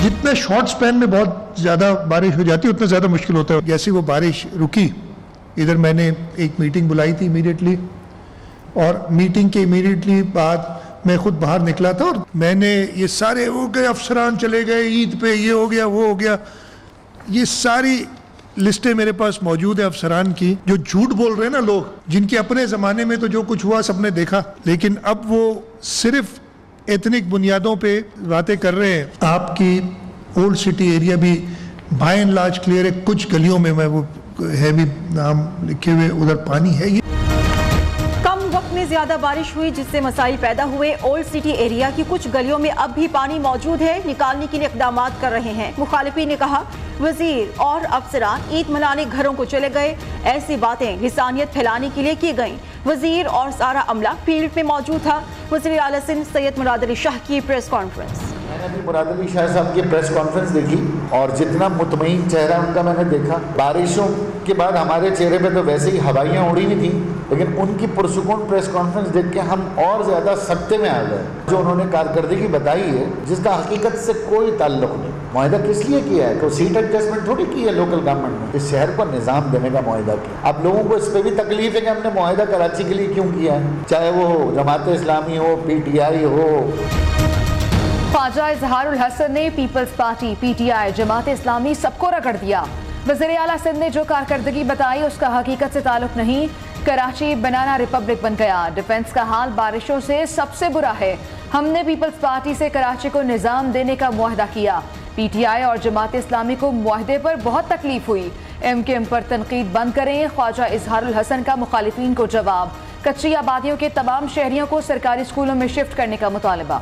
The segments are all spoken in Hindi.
जितना शॉर्ट स्पैन में बहुत ज़्यादा बारिश हो जाती है उतना ज़्यादा मुश्किल होता है। जैसे वो बारिश रुकी, इधर मैंने एक मीटिंग बुलाई थी इमीडिएटली, और मीटिंग के इमीडिएटली बाद मैं खुद बाहर निकला था और मैंने ये सारे हो गए, अफसरान चले गए, ईद पे ये हो गया वो हो गया, ये सारी लिस्टें मेरे पास मौजूद है अफसरान की, जो झूठ बोल रहे हैं ना लोग, जिनके अपने ज़माने में तो जो कुछ हुआ सबने देखा, लेकिन अब वो सिर्फ एथनिक बुनियादों पे बातें कर रहे हैं। आपकी ओल्ड सिटी एरिया भी बाय एंड लार्ज क्लियर है, कुछ गलियों में मैं वो है भी नाम लिखे हुए, उधर पानी है। ज्यादा बारिश हुई जिससे मसाइल पैदा हुए। ओल्ड सिटी एरिया की कुछ गलियों में अब भी पानी मौजूद है, निकालने के लिए इक़दाम कर रहे हैं। मुखालिफिन ने कहा वजीर और अफसरान ईद मनाने घरों को चले गए, ऐसी बातें लिसानियत फैलाने के लिए की गयी। वजीर और सारा अमला फील्ड में मौजूद था। वज़ीर आला सिंध सैयद मुराद अली शाह की प्रेस कॉन्फ्रेंस। मैंने अभी मुराद अली शाह साहब की प्रेस कॉन्फ्रेंस देखी और जितना मुतमईन चेहरा उनका मैंने देखा, बारिशों के बाद हमारे चेहरे पे तो वैसे ही हवाइयाँ उड़ी हुई थी, लेकिन उनकी पुरसुकून प्रेस कॉन्फ्रेंस देख के हम और ज़्यादा सत्ते में आ गए। जो उन्होंने कारकर्दगी बताई है जिसका हकीकत से कोई ताल्लुक नहीं। मुआहिदा किस लिए किया है? तो सीट एडजस्टमेंट थोड़ी की है लोकल गवर्नमेंट ने, इस शहर को निज़ाम देने का मुआहिदा किया। अब लोगों को इस पर भी तकलीफ है कि हमने मुआहिदा कराची के लिए क्यों किया है, चाहे वो जमात इस्लामी हो, PTI हो। ख्वाजा इजहारुल हसन ने peoples party, PTI, Jamaat Islami सबको रगड़ दिया। वज़ीर आला सिंध ने जो कारकर्दगी बताई उसका हकीकत से ताल्लुक नहीं। कराची बनाना रिपब्लिक बन गया। डिफेंस का हाल बारिशों से सबसे बुरा है। हमने पीपल्स पार्टी से कराची को निज़ाम देने का मुआहदा किया। PTI और जमात इस्लामी को मुआहदे पर बहुत तकलीफ हुई। MKM पर तनकीद बंद करें। ख्वाजा इजहारुल हसन का मुखालिफिन को जवाब। कच्ची आबादियों के तमाम शहरियों को सरकारी स्कूलों में शिफ्ट करने का मुतालबा।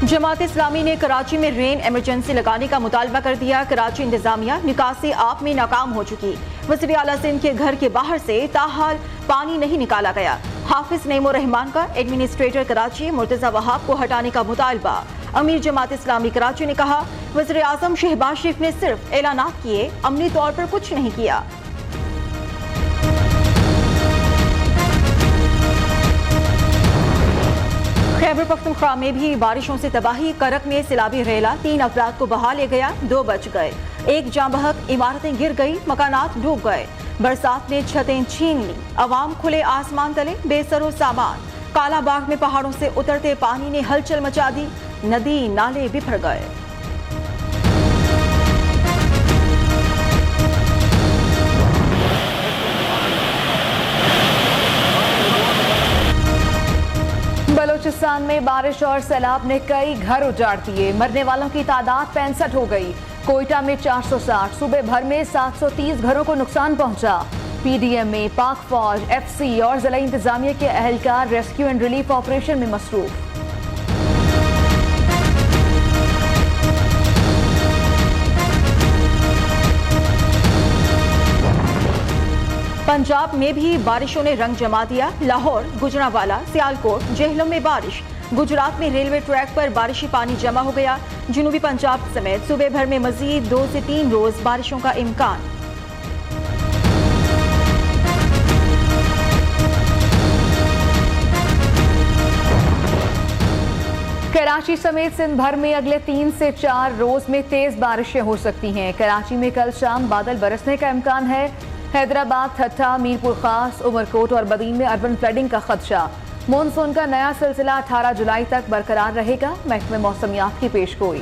जमात इस्लामी ने कराची में रेन इमरजेंसी लगाने का मुतालबा कर दिया। कराची इंतजामिया निकासी आप में नाकाम हो चुकी। वज़ीर आला सिंध के घर के बाहर से ताहाल पानी नहीं निकाला गया। हाफिज नईम रहमान का एडमिनिस्ट्रेटर कराची मुर्तज़ा वहाब को हटाने का मुतालबा। अमीर जमात इस्लामी कराची ने कहा वज़ीर आज़म शहबाज शरीफ ने सिर्फ ऐलानात किए, अमली तौर पर कुछ नहीं किया। खैबर पख्तूनख्वा में भी बारिशों से तबाही। करक में सिलाबी रेला 3 अफराद को बहा ले गया, 2 बच गए। एक जाँ बहक, इमारतें गिर गई, मकानात डूब गए। बरसात ने छतें छीन ली। अवाम खुले आसमान तले बेसरो सामान। काला बाग में पहाड़ों से उतरते पानी ने हलचल मचा दी। नदी नाले बिफर गए। बलूचिस्तान में बारिश और सैलाब ने कई घर उजाड़ दिए। मरने वालों की तादाद 65 हो गई। कोयटा में 460, सूबे भर में 730 घरों को नुकसान पहुंचा। PDM में पाक फौज, FC और जिला इंतजामिया के अहलकार रेस्क्यू एंड रिलीफ ऑपरेशन में मसरूफ। पंजाब में भी बारिशों ने रंग जमा दिया। लाहौर, गुजरांवाला, सियालकोट, जेहलम में बारिश। गुजरात में रेलवे ट्रैक पर बारिशी पानी जमा हो गया। जनूबी पंजाब समेत सूबे भर में मजीद 2 से 3 रोज बारिशों का इम्कान। कराची समेत सिंध भर में अगले 3 से 4 रोज में तेज बारिशें हो सकती हैं। कराची में कल शाम बादल बरसने का इम्कान है। हैदराबाद, ठट्टा, मीरपुर खास, उमरकोट और बदीन में अर्बन फ्लडिंग का खदशा। मानसून का नया सिलसिला 18 जुलाई तक बरकरार रहेगा। महकमे मौसमियात की पेशगोई।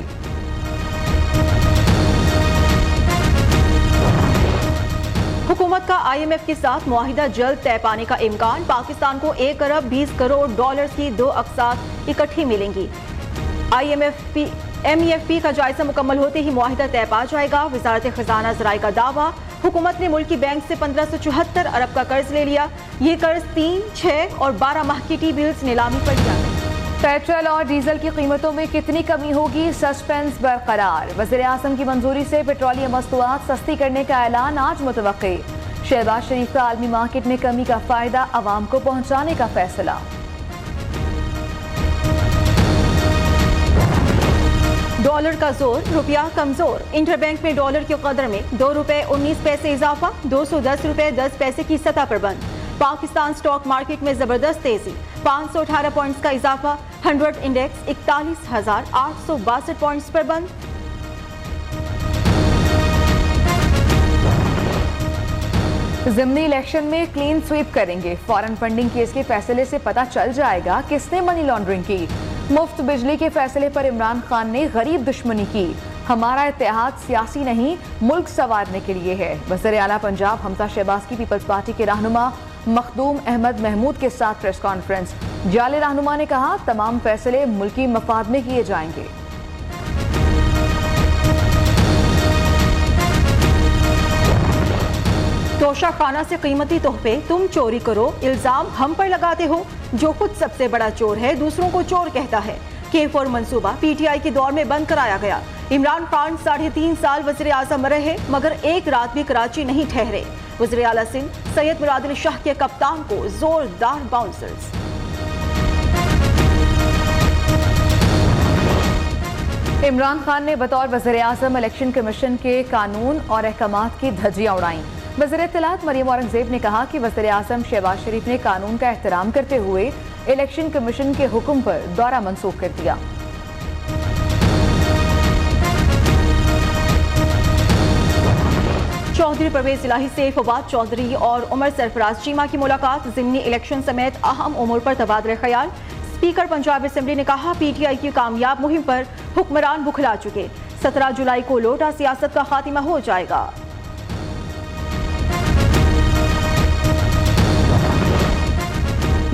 हुकूमत का IMF के साथ मुआहिदा जल्द तय पाने का इम्कान। पाकिस्तान को 1 अरब 20 करोड़ डॉलर की 2 अक़सात इकट्ठी मिलेंगी। MEFP का जायजा मुकम्मल होते ही मुआहिदा तय पा जाएगा। वजारत खजाना ज़राए का दावा। हुकूमत ने मुल्की बैंक से 1574 अरब का कर्ज ले लिया। ये कर्ज 3, 6 और 12 माह की T-बिल्स नीलामी पर लिया गया। पेट्रोल और डीजल की कीमतों में कितनी कमी होगी, सस्पेंस बरकरार। वज़ीर आज़म की मंजूरी से पेट्रोलियम मस्तूआत सस्ती करने का ऐलान आज मुतवक्के। शहबाज शरीफ का आलमी मार्केट में कमी का फायदा आवाम को पहुंचाने का फैसला। डॉलर का जोर, रुपया कमजोर। इंटरबैंक में डॉलर की कदर में ₹2.19 इजाफा, 210 रुपए 10 पैसे की सतह पर बंद। पाकिस्तान स्टॉक मार्केट में जबरदस्त तेजी, 518 पॉइंट्स का इजाफा, 100 इंडेक्स 41,862 पॉइंट्स पर बंद। ज़िमनी इलेक्शन में क्लीन स्वीप करेंगे। फॉरेन फंडिंग केस के फैसले से पता चल जाएगा किसने मनी लॉन्ड्रिंग की। मुफ्त बिजली के फैसले पर इमरान खान ने गरीब दुश्मनी की। हमारा इत्तेहाद सियासी नहीं, मुल्क संवारने के लिए है। वज़ीर आला पंजाब हमजा शहबाज की पीपल्स पार्टी के रहनुमा मखदूम अहमद महमूद के साथ प्रेस कॉन्फ्रेंस। जाले रहनुमा ने कहा, तमाम फैसले मुल्की मफाद में किए जाएंगे। तोशा खाना से कीमती तोहफे, तुम चोरी करो, इल्जाम हम पर लगाते हो। जो खुद सबसे बड़ा चोर है दूसरों को चोर कहता है। K4 मंसूबा PTI के दौर में बंद कराया गया। इमरान खान 3.5 साल वज़ीर आज़म रहे मगर एक रात भी कराची नहीं ठहरे। वज़ीर आला सिंध सैयद मुराद शाह के कप्तान को जोरदार बाउंसर्स। इमरान खान ने बतौर वज़ीर आज़म इलेक्शन कमीशन के कानून और अहकामात की धज्जियां उड़ाईं। वज़ीर इत्तलात मरियम औरंगज़ेब ने कहा कि वज़ीर आज़म शहबाज शरीफ ने कानून का एहतराम करते हुए इलेक्शन कमीशन के हुक्म पर दौरा मंसूख कर दिया। चौधरी परवेज इलाही से फवाद चौधरी और उमर सरफराज चीमा की मुलाकात। ज़िमनी इलेक्शन समेत अहम उमूर पर तबादला ख्याल। स्पीकर पंजाब असेंबली ने कहा, PTI की कामयाब मुहिम पर हुक्मरान बुखला चुके। 17 जुलाई को लोटा सियासत का खात्मा हो जाएगा।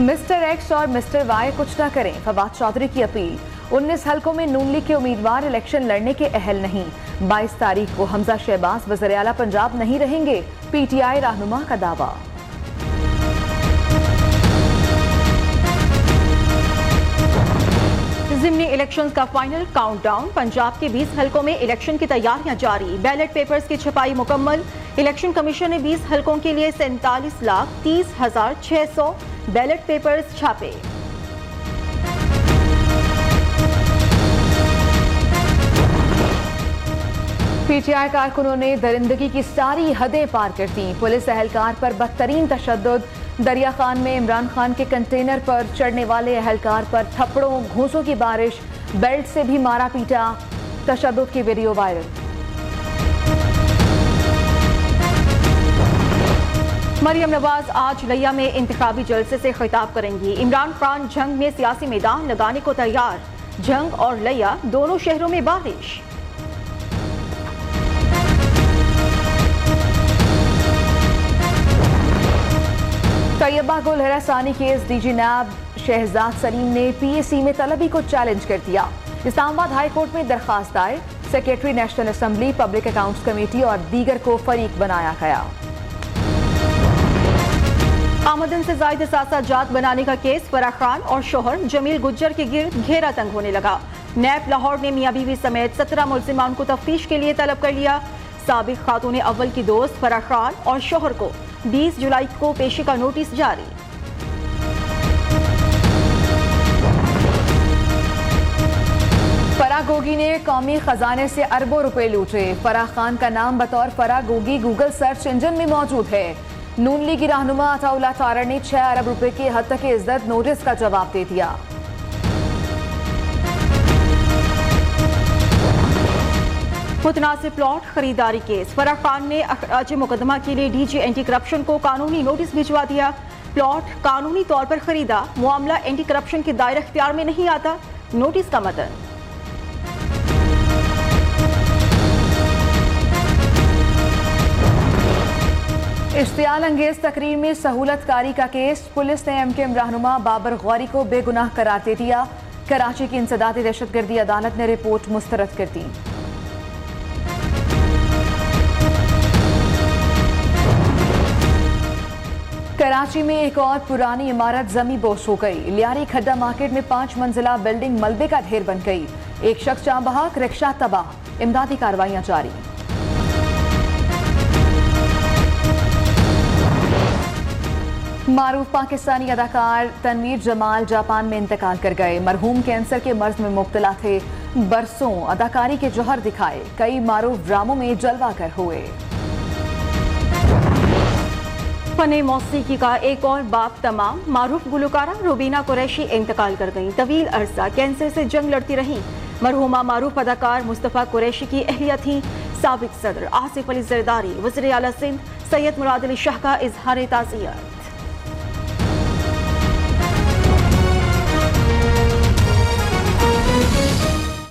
मिस्टर एक्स और मिस्टर वाई कुछ ना करें, फवाद चौधरी की अपील। 19 हलकों में नून लीग के उम्मीदवार इलेक्शन लड़ने के अहल नहीं। 22 तारीख को हमजा शहबाज वज़ीर आला पंजाब नहीं रहेंगे, PTI रहनुमा का दावा। ज़िमनी इलेक्शंस का फाइनल काउंटडाउन। पंजाब के 20 हलकों में इलेक्शन की तैयारियां जारी। बैलेट पेपर्स की छपाई मुकम्मल। इलेक्शन कमीशन ने 20 हलकों के लिए 47,30,600 बैलेट पेपर्स छापे। PTI कारकुनों ने दरिंदगी की सारी हदें पार कर दी। पुलिस एहलकार पर बदतरीन तशद्दुद। दरिया खान में इमरान खान के कंटेनर पर चढ़ने वाले एहलकार पर थप्पड़ों घूंसों की बारिश, बेल्ट से भी मारा पीटा। तशद्दुद की वीडियो वायरल। मरियम नवाज आज लिया में इंतखाबी जलसे से खिताब करेंगी। इमरान खान जंग में सियासी मैदान लगाने को तैयार। जंग और लिया दोनों शहरों में बारिश। तैयबा गुल हरासानी केस DG नैब शहजाद सलीम ने PAC में तलबी को चैलेंज कर दिया। इस्लामाबाद हाई कोर्ट में दरखास्त दायर। Secretary national assembly, public accounts committee और दीगर को फरीक बनाया गया। आमदन से जायद असासाजात बनाने का केस। फराह खान और शोहर जमील गुज्जर के गिर्द घेरा तंग होने लगा। नैब लाहौर ने मियां बीवी समेत 17 मुलजिमान को तफ्तीश के लिए तलब कर लिया। साबिक खातून अव्वल की दोस्त फराह खान और शोहर को 20 जुलाई को पेशी का नोटिस जारी। फराह गोगी ने कौमी खजाने से अरबों रुपए लूटे। फराह खान का नाम बतौर Farah Gogi Google search engine में मौजूद है। नून लीग रहनुमा अताउल्लाह तारड़ ने 6 अरब रुपए की हद तक इज्जत नोटिस का जवाब दे दिया। मुतनासिब प्लॉट खरीदारी केस। फराह खान ने अखराज मुकदमा के लिए DG एंटी करप्शन को कानूनी नोटिस भिजवा दिया। प्लॉट कानूनी तौर पर खरीदा, मामला एंटी करप्शन के दायरे इख्तियार में नहीं आता। नोटिस का मतन। इश्तियाल अंगेज तकरीर में सहूलतकारी का केस। पुलिस ने MKM रहनुमा बाबर गौरी को बेगुनाह करार दे दिया। कराची की इंसदादी दहशतगर्दी अदालत ने रिपोर्ट मुस्तरद कर दी। कराची में एक और पुरानी इमारत जमी बोस हो गई। लियारी खड्डा मार्केट में 5 मंजिला बिल्डिंग मलबे का ढेर बन गई। एक शख्स जान बहक, रिक्शा तबाह। इमदादी कार्रवाइयां जारी। मारूफ पाकिस्तानी अदाकार तनवीर जमाल जापान में इंतकाल कर गए। मरहूम कैंसर के मर्ज में मुब्तला थे। बरसों अदाकारी के जौहर दिखाए, कई मारूफ ड्रामों में जलवा कर हुए। फने मौसीकी का एक और बाप तमाम, मारूफ गुलकारा रुबीना कुरैशी इंतकाल कर गईं। तवील अरसा कैंसर से जंग लड़ती रहीं। मरहुमा मारूफ अदाकार मुस्तफ़ा कुरैशी की अहलिया थीं। साबिक सदर आसिफ अली जरदारी, वज़ीर आला सिंध सैयद मुराद अली शाह का इजहार ताज़ियत।